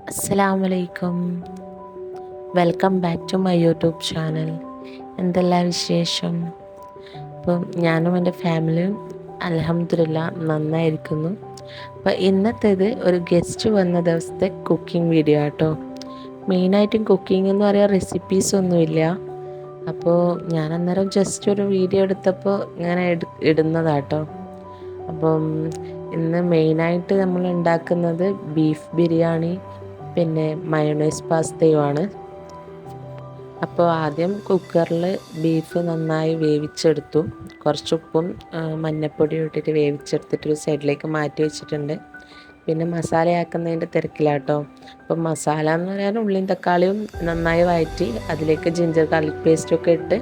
അസ്സലാമലൈക്കും. Welcome back to my YouTube channel. എന്തെല്ലാം വിശേഷം? അപ്പം ഞാനും എൻ്റെ ഫാമിലിയും അൽഹംദുലില്ലാ നന്നായിരിക്കുന്നു. അപ്പോൾ ഇന്നത്തേത് ഒരു ഗസ്റ്റ് വന്ന ദിവസത്തെ കുക്കിംഗ് വീഡിയോ ആട്ടോ. മെയിനായിട്ടും കുക്കിംഗ് എന്ന് പറയാൻ റെസിപ്പീസ് ഒന്നുമില്ല. അപ്പോൾ ഞാൻ അന്നേരം ജസ്റ്റ് ഒരു വീഡിയോ എടുത്തപ്പോൾ ഇങ്ങനെ ഇടുന്നതാട്ടോ. അപ്പം ഇന്ന് മെയിനായിട്ട് നമ്മൾ ഉണ്ടാക്കുന്നത് ബീഫ് ബിരിയാണി പിന്നെ മയോണൈസ് പാസ്തയുമാണ്. അപ്പോൾ ആദ്യം കുക്കറിൽ ബീഫ് നന്നായി വേവിച്ചെടുത്തു. കുറച്ച് ഉപ്പും മഞ്ഞൾപ്പൊടിയും ഇട്ടിട്ട് വേവിച്ചെടുത്തിട്ട് ഒരു സൈഡിലേക്ക് മാറ്റി വെച്ചിട്ടുണ്ട്. പിന്നെ മസാലയാക്കുന്നതിൻ്റെ തിരക്കിലാട്ടോ. അപ്പം മസാല എന്ന് പറയാൻ ഉള്ളിയും തക്കാളിയും നന്നായി വഴറ്റി അതിലേക്ക് ജിഞ്ചർ ഗാർലിക് പേസ്റ്റൊക്കെ ഇട്ട്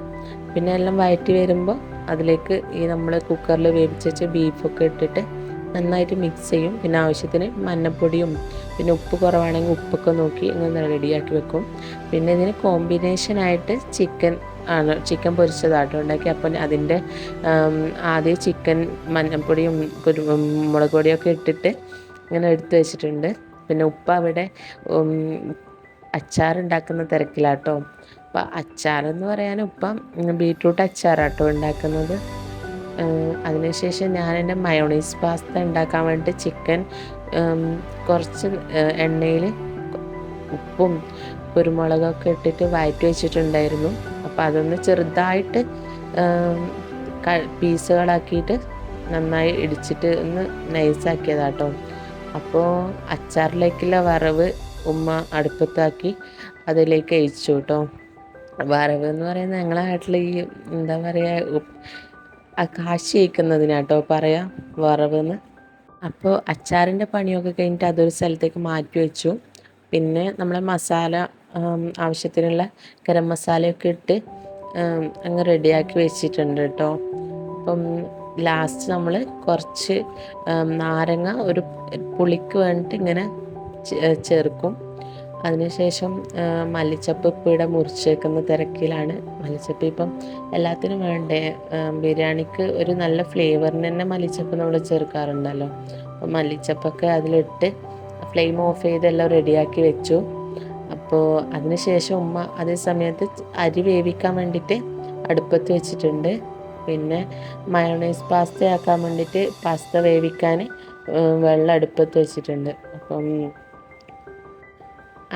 പിന്നെ എല്ലാം വഴറ്റി വരുമ്പോൾ അതിലേക്ക് ഈ നമ്മൾ കുക്കറിൽ വേവിച്ച് വെച്ച ബീഫൊക്കെ ഇട്ടിട്ട് നന്നായിട്ട് മിക്സ് ചെയ്യും. പിന്നെ ആവശ്യത്തിന് മഞ്ഞൾപ്പൊടിയും പിന്നെ ഉപ്പ് കുറവാണെങ്കിൽ ഉപ്പൊക്കെ നോക്കി ഇങ്ങനെ റെഡിയാക്കി വെക്കും. പിന്നെ ഇതിന് കോമ്പിനേഷനായിട്ട് ചിക്കൻ പൊരിച്ചതാട്ടോ ഉണ്ടാക്കി. അപ്പം അതിൻ്റെ ആദ്യം ചിക്കൻ മഞ്ഞൾപ്പൊടിയും മുളക് പൊടിയൊക്കെ ഇട്ടിട്ട് ഇങ്ങനെ എടുത്ത് വെച്ചിട്ടുണ്ട്. പിന്നെ ഉപ്പ അവിടെ അച്ചാറുണ്ടാക്കുന്ന തിരക്കിലാട്ടോ. അപ്പം അച്ചാറെന്ന് പറയാൻ ഉപ്പ ബീട്രൂട്ട് അച്ചാറാട്ടോ ഉണ്ടാക്കുന്നത്. അതിനുശേഷം ഞാൻ എൻ്റെ മയോണൈസ് പാസ്ത ഉണ്ടാക്കാൻ വേണ്ടി ചിക്കൻ കുറച്ച് എണ്ണയിൽ ഉപ്പും കുരുമുളകൊക്കെ ഇട്ടിട്ട് വഴറ്റി വെച്ചിട്ടുണ്ടായിരുന്നു. അപ്പോൾ അതൊന്ന് ചെറുതായിട്ട് പീസുകളാക്കിയിട്ട് നന്നായി ഇടിച്ചിട്ട് ഒന്ന് നൈസാക്കിയതാട്ടോ. അപ്പോൾ അച്ചാറിലേക്കുള്ള വറവ് ഉമ്മ അടുപ്പത്താക്കി അതിലേക്ക് അയച്ചു കേട്ടോ. വറവ് എന്ന് പറയുന്നത് ഞങ്ങളെ നാട്ടിൽ ഈ എന്താ പറയുക കാശി വയ്ക്കുന്നതിനാട്ടോ പറയാം വറവെന്ന്. അപ്പോൾ അച്ചാറിൻ്റെ പണിയൊക്കെ കഴിഞ്ഞിട്ട് അതൊരു സ്ഥലത്തേക്ക് മാറ്റി വെച്ചു. പിന്നെ നമ്മളെ മസാല ആവശ്യത്തിനുള്ള ഗരം മസാലയൊക്കെ ഇട്ട് അങ്ങ് റെഡിയാക്കി വെച്ചിട്ടുണ്ട് കേട്ടോ. അപ്പം ലാസ്റ്റ് നമ്മൾ കുറച്ച് നാരങ്ങ ഒരു പുളിക്ക് വേണ്ടിയിട്ട് ഇങ്ങനെ ചേർക്കും. അതിനുശേഷം മല്ലിച്ചപ്പ് ഇപ്പം മുറിച്ച് വെക്കുന്ന തിരക്കിലാണ്. മല്ലിച്ചപ്പ് ഇപ്പം എല്ലാത്തിനും വേണ്ടേ, ബിരിയാണിക്ക് ഒരു നല്ല ഫ്ലേവറിന് തന്നെ മല്ലിച്ചപ്പ് നമ്മൾ ചേർക്കാറുണ്ടല്ലോ. അപ്പം മല്ലിച്ചപ്പൊക്കെ അതിലിട്ട് ഫ്ലെയിം ഓഫ് ചെയ്തെല്ലാം റെഡിയാക്കി വെച്ചു. അപ്പോൾ അതിനുശേഷം ഉമ്മ അതേ സമയത്ത് അരി വേവിക്കാൻ വേണ്ടിയിട്ട് അടുപ്പത്ത് വെച്ചിട്ടുണ്ട്. പിന്നെ മയോണൈസ് പാസ്ത ആക്കാൻ വേണ്ടിയിട്ട് പാസ്ത വേവിക്കാൻ വെള്ളം അടുപ്പത്ത് വെച്ചിട്ടുണ്ട്. അപ്പം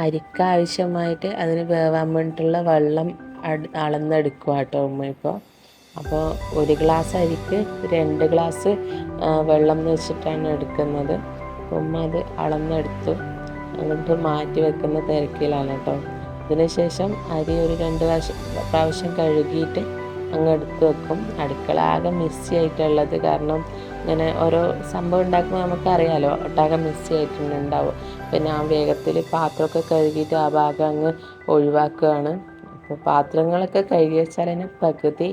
അരിക്ക് ആവശ്യമായിട്ട് അതിന് വേവാൻ വേണ്ടിയിട്ടുള്ള വെള്ളം അളന്നെടുക്കുക കേട്ടോ ഉമ്മ ഇപ്പോൾ. അപ്പോൾ ഒരു ഗ്ലാസ് അരിക്ക് 2 ഗ്ലാസ് വെള്ളം വെച്ചിട്ടാണ് എടുക്കുന്നത്. ഉമ്മ അത് അളന്നെടുത്തു എന്നിട്ട് മാറ്റി വെക്കുന്ന തിരക്കിലാണ് കേട്ടോ. അതിനുശേഷം അരി ഒരു 2 പ്രാവശ്യം കഴുകിയിട്ട് അങ്ങ് എടുത്ത് വെക്കും. അടുക്കള ആകെ മെസ്സി ആയിട്ടുള്ളത് കാരണം ഇങ്ങനെ ഓരോ സംഭവം ഉണ്ടാക്കുമ്പോൾ നമുക്കറിയാമല്ലോ ഒട്ടാകെ മെസ്സി ആയിട്ടുണ്ടാവും. പിന്നെ ആ വേഗത്തിൽ പാത്രമൊക്കെ കഴുകിയിട്ട് ആ ഭാഗം അങ്ങ് ഒഴിവാക്കുകയാണ്. അപ്പോൾ പാത്രങ്ങളൊക്കെ കഴുകി വെച്ചാൽ തന്നെ പകുതി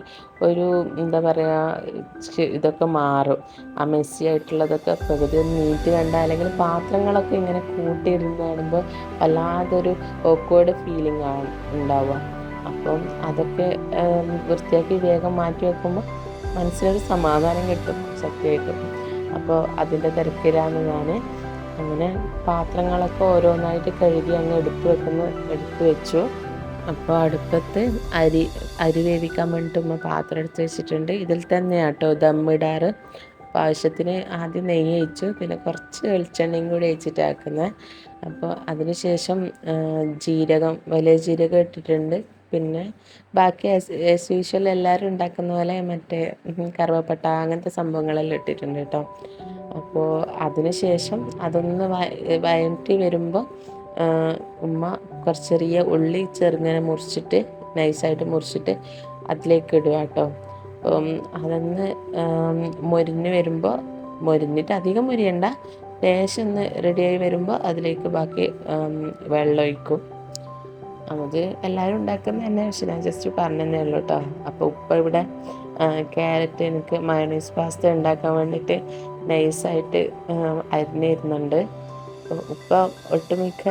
ഒരു എന്താ പറയുക ഇതൊക്കെ മാറും. ആ മെസ്സി ആയിട്ടുള്ളതൊക്കെ പകുതി ഒന്ന് നീറ്റ് കണ്ടാൽ അല്ലെങ്കിൽ പാത്രങ്ങളൊക്കെ ഇങ്ങനെ കൂട്ടിയിരുന്ന് കാണുമ്പോൾ വല്ലാതൊരു ഓക്വേർഡ് ഫീലിംഗ് ആണ് ഉണ്ടാവുക. അപ്പം അതൊക്കെ വൃത്തിയാക്കി വേഗം മാറ്റി വെക്കുമ്പോൾ മനസ്സിലൊരു സമാധാനം കിട്ടും സത്യമായിട്ടും. അപ്പോൾ അതിൻ്റെ തിരക്കിലാണ് ഞാൻ. അങ്ങനെ പാത്രങ്ങളൊക്കെ ഓരോന്നായിട്ട് കഴുകി അങ്ങ് എടുത്ത് വെച്ചു. അപ്പോൾ അടുപ്പത്ത് അരി വേവിക്കാൻ വേണ്ടിയിട്ട് പാത്രം എടുത്ത് വെച്ചിട്ടുണ്ട്. ഇതിൽ തന്നെയാണ് കേട്ടോ ദമ്മിടാറ്. അപ്പോൾ ആവശ്യത്തിന് ആദ്യം നെയ്യ് ഒഴിച്ചു, പിന്നെ കുറച്ച് വെളിച്ചെണ്ണയും കൂടി ഒഴിച്ചിട്ട് ആക്കുന്നത്. അപ്പോൾ അതിനുശേഷം വലിയ ജീരകം ഇട്ടിട്ടുണ്ട്. പിന്നെ ബാക്കി ആസ് യൂഷ്വൽ എല്ലാവരും ഉണ്ടാക്കുന്ന പോലെ മറ്റേ കറുവപ്പട്ട അങ്ങനത്തെ സംഭവങ്ങളെല്ലാം ഇട്ടിട്ടുണ്ട് കേട്ടോ. അപ്പോൾ അതിനുശേഷം അതൊന്ന് വഴറ്റി വരുമ്പോൾ ഉമ്മ കുറച്ച് ചെറിയ ഉള്ളി ചെറുങ്ങനെ മുറിച്ചിട്ട് നൈസായിട്ട് മുറിച്ചിട്ട് അതിലേക്ക് ഇടുക കേട്ടോ. അപ്പം അതൊന്ന് മൊരിഞ്ഞിട്ട് അധികം മൊരിയണ്ട, ലേശം ഒന്ന് റെഡിയായി വരുമ്പോൾ അതിലേക്ക് ബാക്കി വെള്ളം ഒഴിക്കും. അത് എല്ലാവരും ഉണ്ടാക്കുന്നത് തന്നെ, പക്ഷെ ഞാൻ ജസ്റ്റ് പറഞ്ഞതേ ഉള്ളൂ കേട്ടോ. അപ്പോൾ ഉപ്പ ഇവിടെ ക്യാരറ്റ് എനിക്ക് മയോണൈസ് പാസ്ത ഉണ്ടാക്കാൻ വേണ്ടിയിട്ട് നൈസായിട്ട് അരിഞ്ഞിരുന്നുണ്ട്. ഉപ്പ ഒട്ടുമിക്ക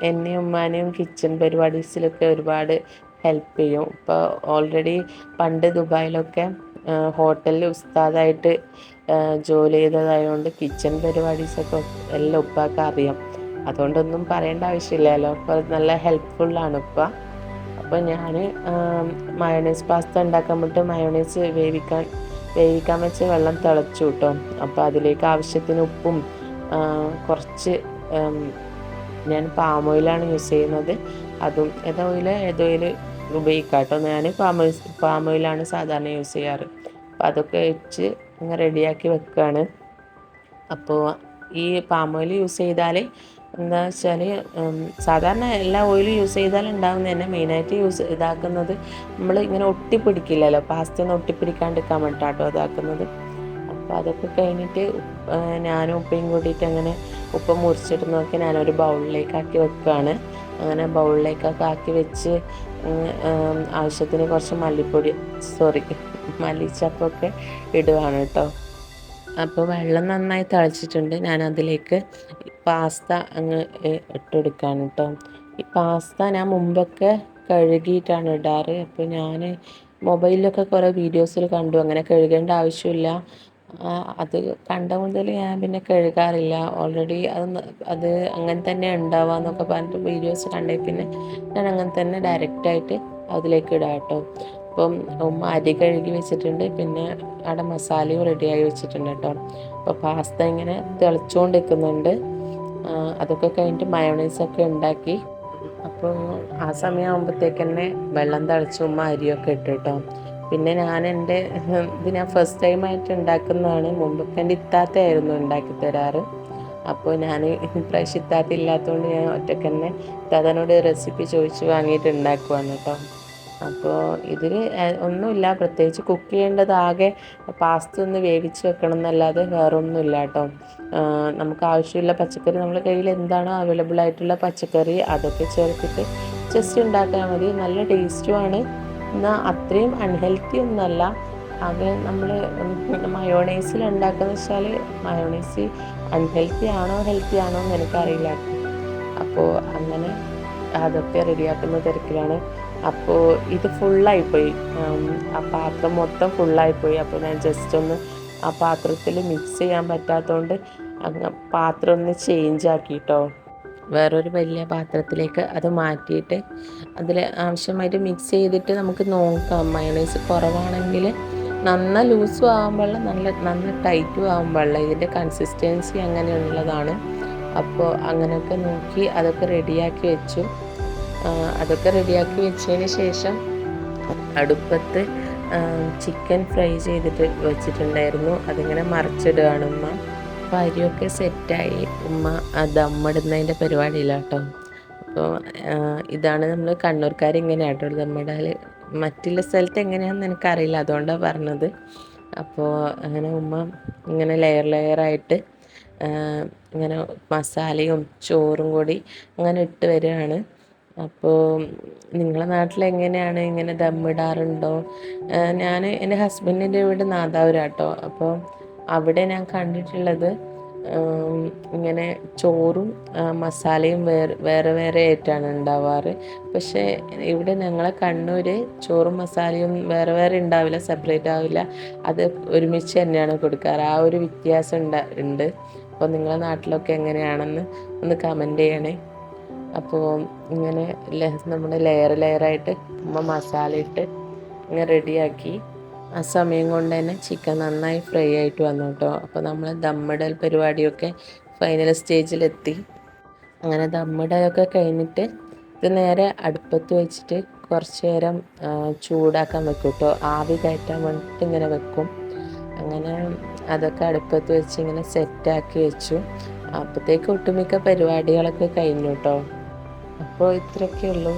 എന്നെയും ഉമ്മാനെയും കിച്ചൺ പരിപാടീസിലൊക്കെ ഒരുപാട് ഹെൽപ്പ് ചെയ്യും. ഇപ്പോൾ ഓൾറെഡി പണ്ട് ദുബായിലൊക്കെ ഹോട്ടലിൽ ഉസ്താദായിട്ട് ജോലി ചെയ്തതായതുകൊണ്ട് കിച്ചൺ പരിപാടീസൊക്കെ എല്ലാം ഉപ്പാക്ക് അറിയാം. അതുകൊണ്ടൊന്നും പറയേണ്ട ആവശ്യമില്ലല്ലോ. അപ്പോൾ നല്ല ഹെൽപ്ഫുള്ളാണ് ഇപ്പം. അപ്പോൾ ഞാൻ മയോണൈസ് പാസ്ത ഉണ്ടാക്കാൻ വേണ്ടിയിട്ട് മയോണൈസ് വേവിക്കാൻ വെച്ച് വെള്ളം തിളച്ചു കേട്ടോ. അപ്പോൾ അതിലേക്ക് ആവശ്യത്തിന് ഉപ്പും കുറച്ച് ഞാൻ പാം ഓയിലാണ് യൂസ് ചെയ്യുന്നത്. അതും ഏത് ഓയിൽ ഉപയോഗിക്കാം കേട്ടോ. ഞാൻ പാം ഓയിലാണ് സാധാരണ യൂസ് ചെയ്യാറ്. അപ്പോൾ അതൊക്കെ വെച്ച് ഇങ്ങനെ റെഡിയാക്കി വെക്കുകയാണ്. അപ്പോൾ ഈ പാം ഓയിൽ യൂസ് ചെയ്താൽ എന്താ വെച്ചാൽ സാധാരണ എല്ലാ ഓയിലും യൂസ് ചെയ്താലും ഉണ്ടാകുന്നത് തന്നെ മെയിനായിട്ട് ഇതാക്കുന്നത് നമ്മൾ ഇങ്ങനെ ഒട്ടിപ്പിടിക്കില്ലല്ലോ, പാസ്ത ഒന്നും ഒട്ടിപ്പിടിക്കാണ്ടിരിക്കാൻ വേണ്ടിയിട്ടാട്ടോ ഇതാക്കുന്നത്. അപ്പോൾ അതൊക്കെ കഴിഞ്ഞിട്ട് ഞാനും ഉപ്പയും കൂടിയിട്ട് അങ്ങനെ ഉപ്പ് മുറിച്ചിട്ട് നോക്കി ഞാനൊരു ബൗളിലേക്കാക്കി വെക്കുകയാണ്. അങ്ങനെ ബൗളിലേക്കൊക്കെ ആക്കി വെച്ച് ആവശ്യത്തിന് കുറച്ച് മല്ലിച്ചപ്പൊക്കെ ഇടുകയാണ് കേട്ടോ. അപ്പോൾ വെള്ളം നന്നായി തിളച്ചിട്ടുണ്ട്. ഞാൻ അതിലേക്ക് പാസ്ത അങ്ങ് ഇട്ടെടുക്കുകയാണ് കേട്ടോ. ഈ പാസ്ത ഞാൻ മുമ്പൊക്കെ കഴുകിയിട്ടാണ് ഇടാറ്. അപ്പോൾ ഞാൻ മൊബൈലിലൊക്കെ കുറേ വീഡിയോസിൽ കണ്ടു അങ്ങനെ കഴുകേണ്ട ആവശ്യമില്ല. അത് കണ്ട മുതൽ ഞാൻ പിന്നെ കഴുകാറില്ല. ഓൾറെഡി അത് അങ്ങനെ തന്നെ ഉണ്ടാവാന്നൊക്കെ പറഞ്ഞിട്ട് വീഡിയോസ് കണ്ടേ പിന്നെ ഞാൻ അങ്ങനെ തന്നെ ഡയറക്റ്റായിട്ട് അതിലേക്ക് ഇടാം കേട്ടോ. അപ്പം ഉമ്മ അരി കഴുകി വെച്ചിട്ടുണ്ട്, പിന്നെ അവിടെ മസാലയും റെഡിയായി വെച്ചിട്ടുണ്ട് കേട്ടോ. അപ്പോൾ പാസ്ത ഇങ്ങനെ തിളച്ചുകൊണ്ടിരിക്കുന്നുണ്ട്. അതൊക്കെ കഴിഞ്ഞിട്ട് മയോണൈസൊക്കെ ഉണ്ടാക്കി. അപ്പോൾ ആ സമയമാകുമ്പോഴത്തേക്ക് തന്നെ വെള്ളം തിളച്ച് ഉമ്മ അരിയൊക്കെ ഇട്ട് കേട്ടോ. പിന്നെ ഇത് ഞാൻ ഫസ്റ്റ് ടൈമായിട്ട് ഉണ്ടാക്കുന്നതാണ്. മുമ്പൊക്കെ എൻ്റെ ഇത്താത്തയായിരുന്നു ഉണ്ടാക്കി തരാറ്. അപ്പോൾ ഞാൻ ഇപ്രാവശ്യം ഇത്താത്ത ഇല്ലാത്തതുകൊണ്ട് ഞാൻ ഒറ്റയ്ക്ക് തന്നെ ഇത്താത്തനോട് റെസിപ്പി ചോദിച്ച് വാങ്ങിയിട്ട് ഉണ്ടാക്കുവാണ് കേട്ടോ. അപ്പോൾ ഇതിൽ ഒന്നുമില്ല, പ്രത്യേകിച്ച് കുക്ക് ചെയ്യേണ്ടത് ആകെ പാസ്ത ഒന്ന് വേവിച്ച് വെക്കണം എന്നല്ലാതെ വേറൊന്നുമില്ല കേട്ടോ. നമുക്ക് ആവശ്യമുള്ള പച്ചക്കറി നമ്മുടെ കയ്യിൽ എന്താണോ അവൈലബിൾ ആയിട്ടുള്ള പച്ചക്കറി അതൊക്കെ ചേർത്തിട്ട് ജസ്റ്റ് ഉണ്ടാക്കാൻ മതി. നല്ല ടേസ്റ്റുമാണ്, എന്നാൽ അത്രയും അൺഹെൽത്തി ഒന്നുമല്ല. അത് നമ്മൾ മയോണൈസിൽ ഉണ്ടാക്കുന്ന വെച്ചാൽ മയോണൈസ് അൺഹെൽത്തി ആണോ ഹെൽത്തി ആണോ എന്ന് എനിക്കറിയില്ല. അപ്പോൾ അങ്ങനെ അതൊക്കെ റെഡിയാക്കുന്ന തിരക്കിലാണ്. അപ്പോൾ ഇത് ഫുള്ളായിപ്പോയി, ആ പാത്രം മൊത്തം ഫുള്ളായിപ്പോയി. അപ്പോൾ ഞാൻ ജസ്റ്റ് ഒന്ന് ആ പാത്രത്തിൽ മിക്സ് ചെയ്യാൻ പറ്റാത്തതുകൊണ്ട് പാത്രം ഒന്ന് ചേഞ്ച് ആക്കിട്ടോ വേറൊരു വലിയ പാത്രത്തിലേക്ക് അത് മാറ്റിയിട്ട് അതിൽ ആവശ്യമായിട്ട് മിക്സ് ചെയ്തിട്ട് നമുക്ക് നോക്കാം. മയോണൈസ് കുറവാണെങ്കിൽ നന്ന ലൂസും ആവാൻ പാടില്ല, നല്ല ടൈറ്റും ആവാൻ പാടില്ല. ഇതിൻ്റെ കൺസിസ്റ്റൻസി അങ്ങനെയുള്ളതാണ്. അപ്പോൾ അങ്ങനെയൊക്കെ നോക്കി അതൊക്കെ റെഡിയാക്കി വെച്ചു. അതൊക്കെ റെഡിയാക്കി വെച്ചതിന് ശേഷം അടുപ്പത്ത് ചിക്കൻ ഫ്രൈ ചെയ്തിട്ട് വെച്ചിട്ടുണ്ടായിരുന്നു. അതിങ്ങനെ മറിച്ചിടുകയാണ് ഉമ്മ. അപ്പോൾ അരിയൊക്കെ സെറ്റായി ഉമ്മ ദമ്മിടുന്നതിൻ്റെ പരിപാടിയില്ല കേട്ടോ. അപ്പോൾ ഇതാണ് നമ്മൾ കണ്ണൂർക്കാർ ഇങ്ങനെയാണ് കേട്ടോ ദമ്മിടൽ. മറ്റുള്ള സ്ഥലത്ത് എങ്ങനെയാണെന്ന് എനിക്കറിയില്ല, അതുകൊണ്ടാണ് പറഞ്ഞത്. അപ്പോൾ അങ്ങനെ ഉമ്മ ഇങ്ങനെ ലെയറായിട്ട് ഇങ്ങനെ മസാലയും ചോറും കൂടി അങ്ങനെ ഇട്ട് വരികയാണ്. അപ്പോൾ നിങ്ങളെ നാട്ടിൽ എങ്ങനെയാണ്, ഇങ്ങനെ ദമ്മിടാറുണ്ടോ? ഞാൻ എൻ്റെ ഹസ്ബൻഡിൻ്റെ വീട് നാദാപുരാട്ടോ. അപ്പോൾ അവിടെ ഞാൻ കണ്ടിട്ടുള്ളത് ഇങ്ങനെ ചോറും മസാലയും വേറെ ആയിട്ടാണ് ഉണ്ടാവാറ്. പക്ഷേ ഇവിടെ ഞങ്ങളെ കണ്ണൂർ ചോറും മസാലയും വേറെ ഉണ്ടാവില്ല, സെപ്പറേറ്റ് ആവില്ല, അത് ഒരുമിച്ച് തന്നെയാണ് കൊടുക്കാറ്. ആ ഒരു വ്യത്യാസം ഉണ്ട്. അപ്പോൾ നിങ്ങളെ നാട്ടിലൊക്കെ എങ്ങനെയാണെന്ന് ഒന്ന് കമൻറ്റ് ചെയ്യണേ. അപ്പോൾ ഇങ്ങനെ നമ്മുടെ ലെയറായിട്ട് ഉമ്മ മസാല ഇട്ട് ഇങ്ങനെ റെഡിയാക്കി. ആ സമയം കൊണ്ട് തന്നെ ചിക്കൻ നന്നായി ഫ്രൈ ആയിട്ട് വന്നു കേട്ടോ. അപ്പോൾ നമ്മൾ ദമ്മിടൽ പരിപാടിയൊക്കെ ഫൈനൽ സ്റ്റേജിലെത്തി. അങ്ങനെ ദമ്മിടലൊക്കെ കഴിഞ്ഞിട്ട് ഇത് നേരെ അടുപ്പത്ത് വെച്ചിട്ട് കുറച്ച് നേരം ചൂടാക്കാൻ വെക്കും കേട്ടോ. ആവി കയറ്റാൻ വേണ്ടിയിട്ട് ഇങ്ങനെ വെക്കും. അങ്ങനെ അതൊക്കെ അടുപ്പത്ത് വെച്ച് ഇങ്ങനെ സെറ്റാക്കി വെച്ചു. അപ്പോഴത്തേക്ക് ഒട്ടുമിക്ക പരിപാടികളൊക്കെ കഴിഞ്ഞു കേട്ടോ. അപ്പോൾ ഇത്രയൊക്കെ ഉള്ളൂ.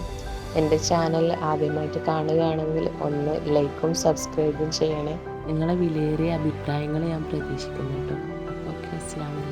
എൻ്റെ ചാനൽ ആദ്യമായിട്ട് കാണുകയാണെങ്കിൽ ഒന്ന് ലൈക്കും സബ്സ്ക്രൈബും ചെയ്യണേ. നിങ്ങളെ വിലയേറിയ അഭിപ്രായങ്ങൾ ഞാൻ പ്രതീക്ഷിക്കുന്നു കേട്ടോ. അപ്പോൾ ഓക്കെ, അസ്സലാമു അലൈക്കും.